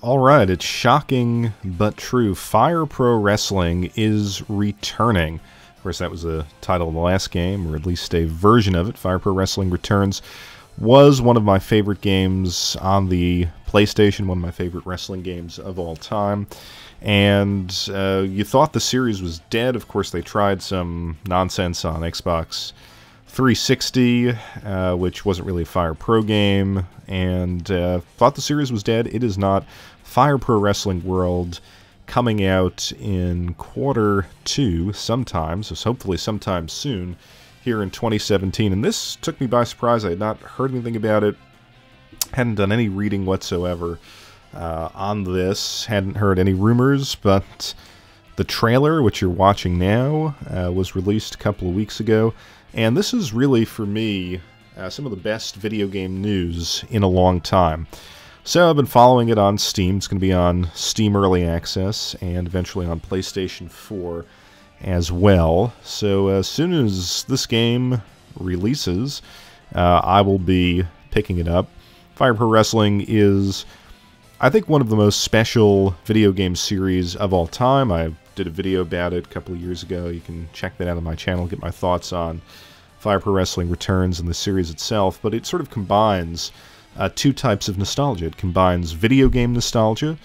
Alright, it's shocking but true. Fire Pro Wrestling is returning. Of course, that was the title of the last game, or at least a version of it. Fire Pro Wrestling Returns was one of my favorite games on the PlayStation, one of my favorite wrestling games of all time. And you thought the series was dead. Of course, they tried some nonsense on Xbox 360, which wasn't really a Fire Pro game, and thought the series was dead. It is not. Fire Pro Wrestling World coming out in Q2 sometime, so hopefully sometime soon here in 2017. And this took me by surprise. I had not heard anything about it, hadn't done any reading whatsoever on this, hadn't heard any rumors, but the trailer, which you're watching now, was released a couple of weeks ago. And this is really, for me, some of the best video game news in a long time. So I've been following it on Steam. It's going to be on Steam Early Access and eventually on PlayStation 4 as well. So as soon as this game releases, I will be picking it up. Fire Pro Wrestling is, I think, one of the most special video game series of all time. I did a video about it a couple of years ago. You can check that out on my channel, get my thoughts on Fire Pro Wrestling Returns and the series itself. But it sort of combines two types of nostalgia. It combines video game nostalgia,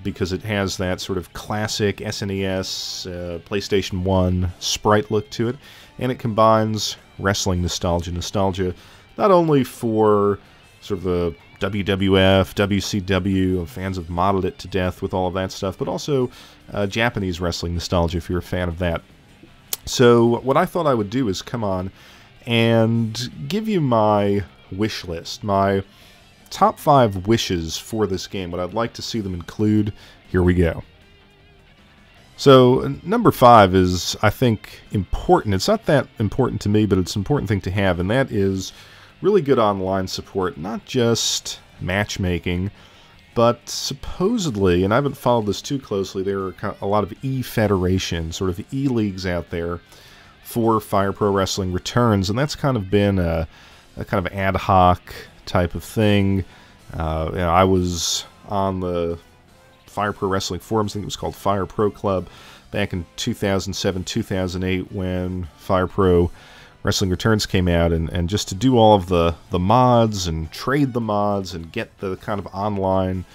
because it has that sort of classic SNES, PlayStation 1 sprite look to it, and it combines wrestling nostalgia not only for sort of the WWF, WCW, fans have modeled it to death with all of that stuff, but also Japanese wrestling nostalgia if you're a fan of that. So what I thought I would do is come on and give you my wish list, my top 5 wishes for this game, what I'd like to see them include. Here we go. So number 5 is, I think, important. It's not that important to me, but it's an important thing to have, and that is really good online support, not just matchmaking, but supposedly, and I haven't followed this too closely, there are a lot of e-federations, sort of e-leagues out there for Fire Pro Wrestling Returns, and that's kind of been a kind of ad hoc type of thing. I was on the Fire Pro Wrestling forums, I think it was called Fire Pro Club, back in 2007, 2008, when Fire Pro Wrestling Returns came out, and just to do all of the mods and trade the mods and get the kind of online,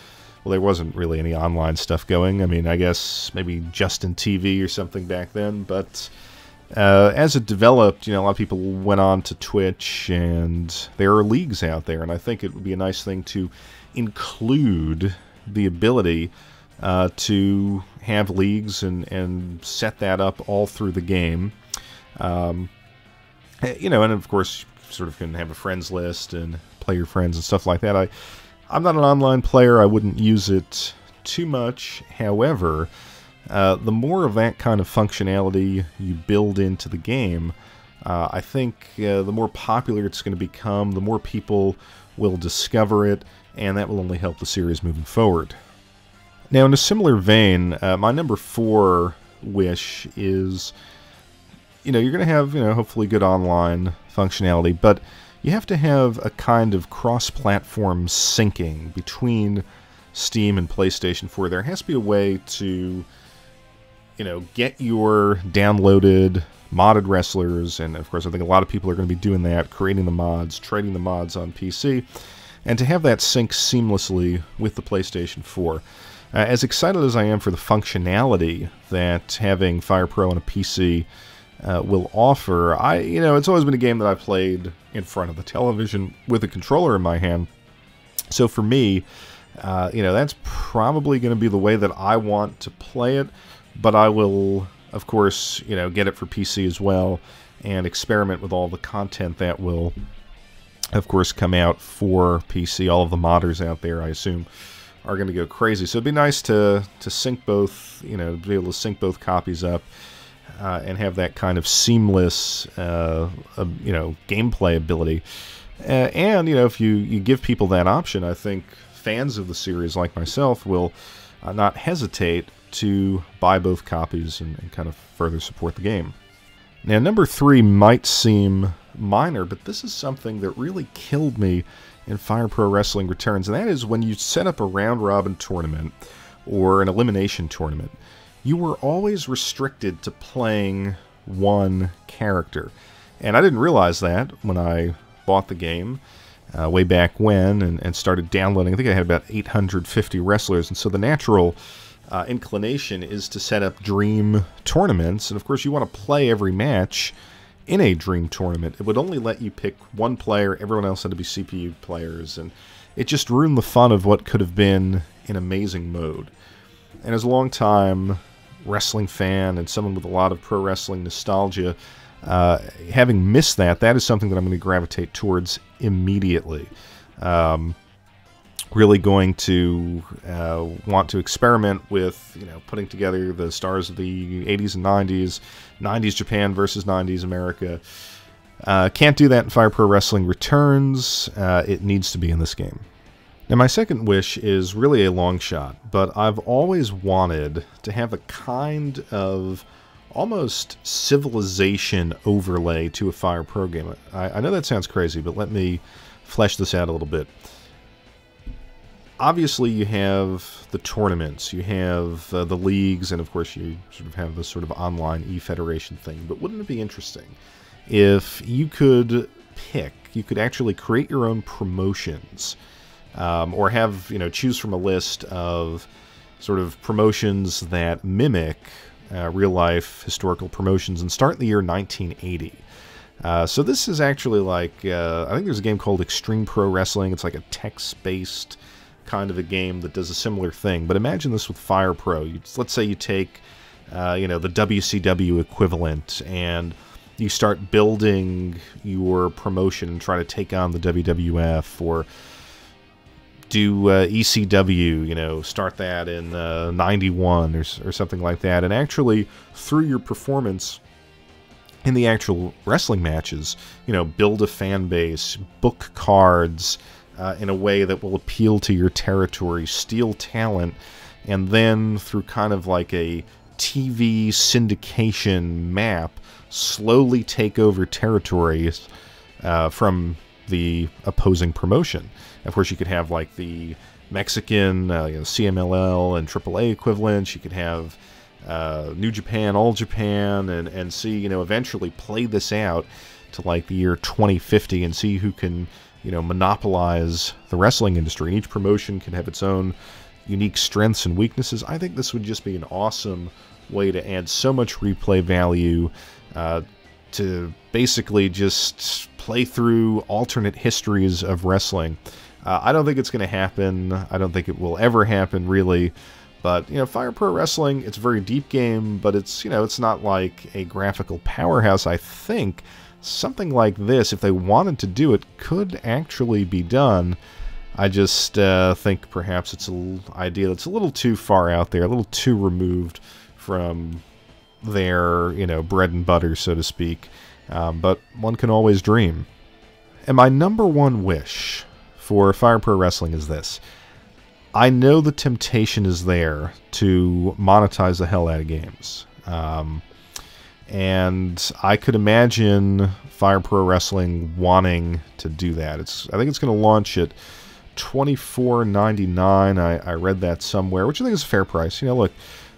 well, there wasn't really any online stuff going. I mean, I guess maybe Justin TV or something back then, but as it developed, a lot of people went on to Twitch, and there are leagues out there, and I think it would be a nice thing to include the ability to have leagues and set that up all through the game. And of course, you sort of can have a friends list and play your friends and stuff like that. I'm not an online player. I wouldn't use it too much. However, the more of that kind of functionality you build into the game, I think the more popular it's going to become, the more people will discover it, and that will only help the series moving forward. Now, in a similar vein, my number 4 wish is, you're going to have, hopefully good online functionality, but you have to have a kind of cross-platform syncing between Steam and PlayStation 4. There has to be a way to, get your downloaded modded wrestlers, and of course I think a lot of people are going to be doing that, creating the mods, trading the mods on PC, and to have that sync seamlessly with the PlayStation 4. As excited as I am for the functionality that having Fire Pro on a PC will offer, it's always been a game that I've played in front of the television with a controller in my hand. So for me, that's probably going to be the way that I want to play it, but I will, of course, get it for PC as well and experiment with all the content that will, of course, come out for PC. All of the modders out there, I assume, are going to go crazy. So it'd be nice to sync both, be able to sync both copies up and have that kind of seamless, gameplay ability. And, if you give people that option, I think fans of the series like myself will not hesitate to buy both copies and kind of further support the game. Now, number 3 might seem minor, but this is something that really killed me in Fire Pro Wrestling Returns, and that is when you set up a round-robin tournament or an elimination tournament, you were always restricted to playing one character. And I didn't realize that when I bought the game way back when and started downloading. I think I had about 850 wrestlers, and so the natural inclination is to set up dream tournaments, and of course you want to play every match in a dream tournament. It would only let you pick one player, everyone else had to be CPU players, and it just ruined the fun of what could have been an amazing mode. And as a long-time wrestling fan and someone with a lot of pro wrestling nostalgia, having missed that is something that I'm going to gravitate towards immediately. Really going to want to experiment with, putting together the stars of the 80s and 90s, 90s Japan versus 90s America. Can't do that in Fire Pro Wrestling Returns. It needs to be in this game. Now, my second wish is really a long shot, but I've always wanted to have a kind of almost civilization overlay to a Fire Pro game. I know that sounds crazy, but let me flesh this out a little bit. Obviously, you have the tournaments, you have the leagues, and of course you sort of have this sort of online e-federation thing. But wouldn't it be interesting if you could actually create your own promotions, or have, choose from a list of sort of promotions that mimic real-life historical promotions and start in the year 1980. So this is actually like, I think there's a game called Extreme Pro Wrestling. It's like a text-based kind of a game that does a similar thing. But imagine this with Fire Pro. Let's say you take, the WCW equivalent, and you start building your promotion and try to take on the WWF, or do ECW, start that in 91 or something like that. And actually, through your performance in the actual wrestling matches, build a fan base, book cards, in a way that will appeal to your territory, steal talent, and then through kind of like a TV syndication map, slowly take over territories from the opposing promotion. Of course, you could have like the Mexican CMLL and AAA equivalents. You could have New Japan, All Japan, and see, eventually play this out to like the year 2050 and see who can monopolize the wrestling industry. And each promotion can have its own unique strengths and weaknesses. I think this would just be an awesome way to add so much replay value, to basically just play through alternate histories of wrestling. I don't think it's going to happen. I don't think it will ever happen, really. But, Fire Pro Wrestling, it's a very deep game, but it's, it's not like a graphical powerhouse. I think something like this, if they wanted to do it, could actually be done. I just think perhaps it's an idea that's a little too far out there, a little too removed from their, bread and butter, so to speak. But one can always dream. And my number one wish for Fire Pro Wrestling is this. I know the temptation is there to monetize the hell out of games. And I could imagine Fire Pro Wrestling wanting to do that. I think it's going to launch at $24.99. I read that somewhere, which I think is a fair price. Look,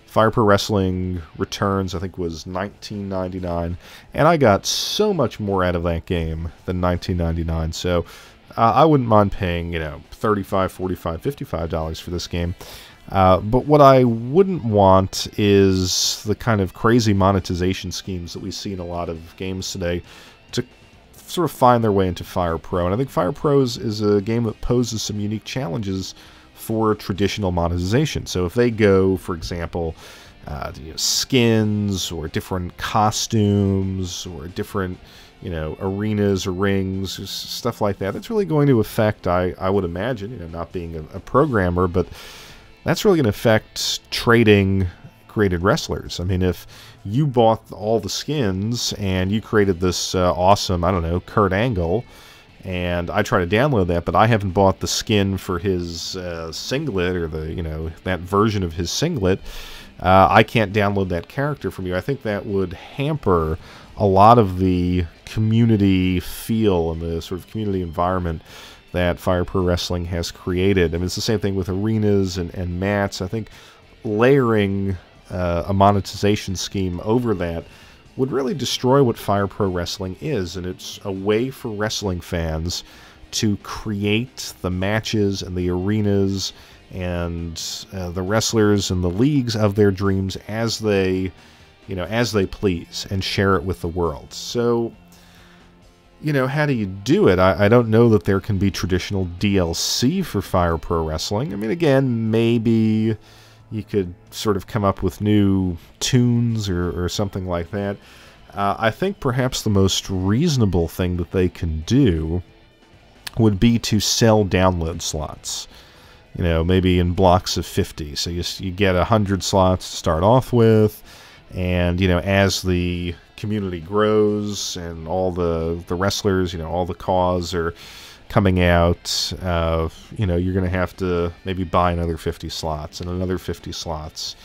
Fire Pro Wrestling Returns, I think, was $19.99, and I got so much more out of that game than $19.99. So I wouldn't mind paying, $35, $45, $55 for this game. But what I wouldn't want is the kind of crazy monetization schemes that we see in a lot of games today to sort of find their way into Fire Pro. And I think Fire Pro is a game that poses some unique challenges for traditional monetization. So if they go, for example, skins or different costumes or different arenas or rings, or stuff like that, that's really going to affect, I would imagine, not being a programmer, but that's really going to affect trading created wrestlers. I mean, if you bought all the skins and you created this awesome, I don't know, Kurt Angle, and I try to download that, but I haven't bought the skin for his singlet, or the, that version of his singlet, I can't download that character from you. I think that would hamper a lot of the community feel and the sort of community environment that Fire Pro Wrestling has created. I mean, it's the same thing with arenas and mats. I think layering a monetization scheme over that would really destroy what Fire Pro Wrestling is, and it's a way for wrestling fans to create the matches and the arenas and the wrestlers and the leagues of their dreams as they, as they please, and share it with the world. So, how do you do it? I don't know that there can be traditional DLC for Fire Pro Wrestling. I mean, again, maybe you could sort of come up with new tunes or something like that. I think perhaps the most reasonable thing that they can do would be to sell download slots. Maybe in blocks of 50. So you get 100 slots to start off with, and as the community grows and all the wrestlers, all the CAWs are coming out, you're going to have to maybe buy another 50 slots and another 50 slots.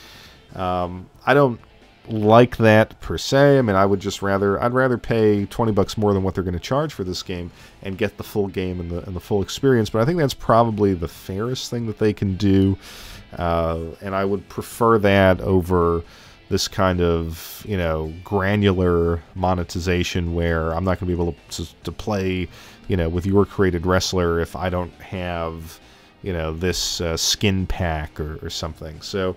I don't like that per se. I mean, I'd rather pay $20 more than what they're going to charge for this game and get the full game and the full experience. But I think that's probably the fairest thing that they can do, and I would prefer that over this kind of granular monetization where I'm not going to be able to play with your created wrestler if I don't have this skin pack or something. So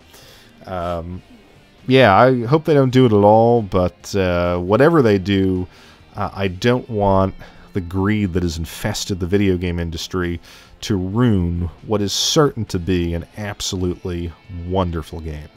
yeah, I hope they don't do it at all, but whatever they do, I don't want the greed that has infested the video game industry to ruin what is certain to be an absolutely wonderful game.